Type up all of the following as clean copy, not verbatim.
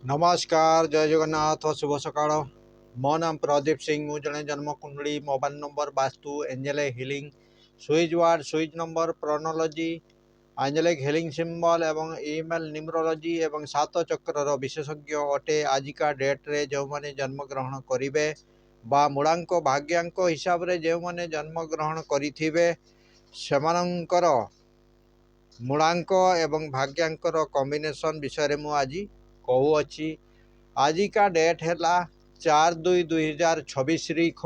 नमस्कार जय जगन्नाथ और शुभ सकाळ। मो नाम प्रदीप सिंह। मु जड़े जन्म कुंडली mobile number vastu angel healing switch word switch number प्रोनोलॉजी एंजेलिक हिलिंग सिंबल एवं ईमेल न्यूमरोलॉजी एवं सात चक्र विशेषज्ञ अटे। आजिका डेट रे जो माने जन्म ग्रहण करिवे बा मूलांक भाग्यांक हिसाब रे जो माने जन्म ग्रहण करिथिबे सेमानंकर मूलांक एवं भाग्यांकर कॉम्बिनेशन विषय मु आज कहूँ। आजिका डेट है 4/2/2026 रिख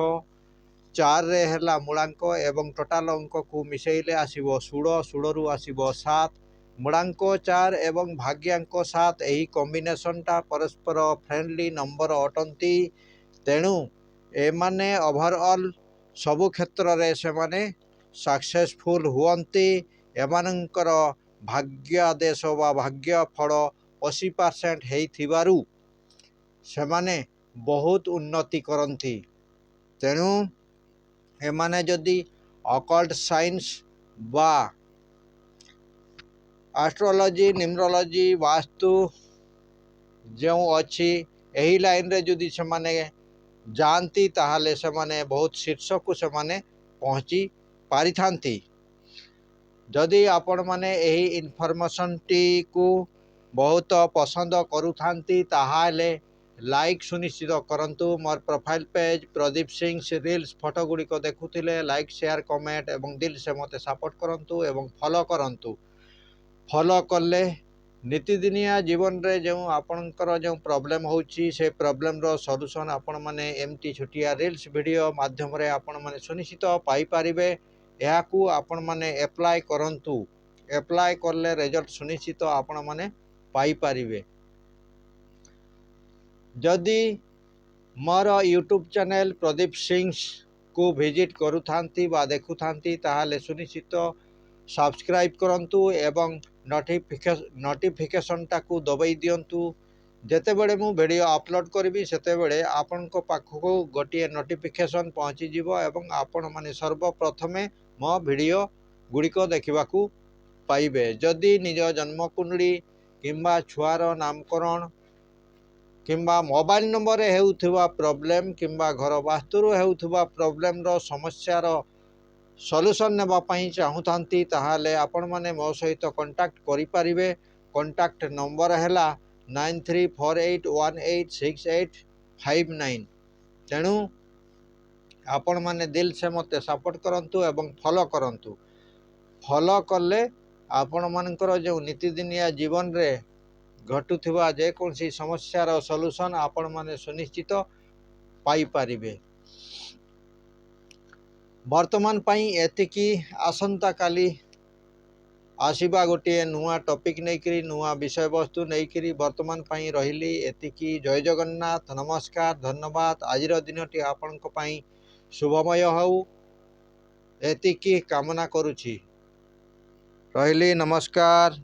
4 रे है मूलांक एवं टोटाल अंक को मिसेले आसीबो 16 16 रु आसीबो 7 मूलांक 4 एवं भाग्यांक 7। यही कॉम्बिनेशन टा परस्पर फ्रेंडली नंबर अटंती। तेणु एमाने ओवरऑल सबु क्षेत्र रे से माने सक्सेसफुल हुअंती। एमानंकर भाग्यादेश वा भाग्य फल 80% हेइथिबारु सेमाने बहुत उन्नति करंती। तेणु एमाने जदि अकल्ट साइंस बा एस्ट्रोलॉजी न्यूमरोलॉजी वास्तु जो अच्छी यही लाइन रे जदि से माने जानती ताहाले से माने बहुत शीर्ष को से माने पहुँची पारि थांती। जदि आपण माने यही इनफॉरमेशन टी को बहुत पसंद करूथांती ताहाले लाइक सुनिश्चित करंतु। मोर profile page Pradeep Singh reels photo गुड़िक देखुथिले लाइक शेयर कमेंट एवं दिल से मते सपोर्ट करंतु एवं फॉलो करंतु। फॉलो करले नीतिदिनिया जीवन रे जो आपणकर जो प्रॉब्लम होची से प्रॉब्लम रो सॉल्यूशन आपण माने एमटी छोटिया रील्स वीडियो माध्यम रे आपण माने सुनिश्चित पाई पारिबे। याकू आपण माने अप्लाई करंतु। अप्लाई करले रिजल्ट सुनिश्चित आपण माने पाई पारिबे। जदि मोर यूट्यूब चैनल प्रदीप सिंह को विजिट करूथांती बा देखुथांती ताहाले सुनिश्चित सब्सक्राइब करंतु एवं नोटिफिकेशन टाकू दबाई दियंतु। जेतेबेले मु वीडियो अपलोड करी सेतेबेले आपनको पाखको गोटे नोटिफिकेशन पहुँची जीवो एवं आपण माने सर्वप्रथमे मो वीडियो गुड़िक देखिबाकू पाइबे। जदि निज जन्म कुंडली किंबा छुआर नामकरण किंबा मोबाइल नंबर हेउथुवा प्रॉब्लम किंबा घर वास्तुरु हेउथुवा प्रॉब्लम रो समस्यार सॉल्यूशन नेबा पई चाहुथांती ताहाले आपण माने मो सहित कांटेक्ट करि पारिबे। कांटेक्ट नंबर हैला 9348186859। तेणु आपण माने दिल से मते सपोर्ट करंतु एवं फॉलो करंतु। फॉलो करले आपण मानकर जो नीतिदिनिया जीवन रे घटुथिबा जेकोसी समस्यार सॉल्यूशन आपण माने सुनिश्चित पाई पारिबे। वर्तमान पई एतिकी आसंता काली आसीबा गोटे नुआ टॉपिक नहीं नुआ विषय वस्तु नहीं वर्तमान पई रहिली एतिकी। जय जगन्नाथ नमस्कार धन्यवाद। आजिर दिनटी आपणक पई शुभमय हो एतिकी कामना करुछि। रहिली नमस्कार।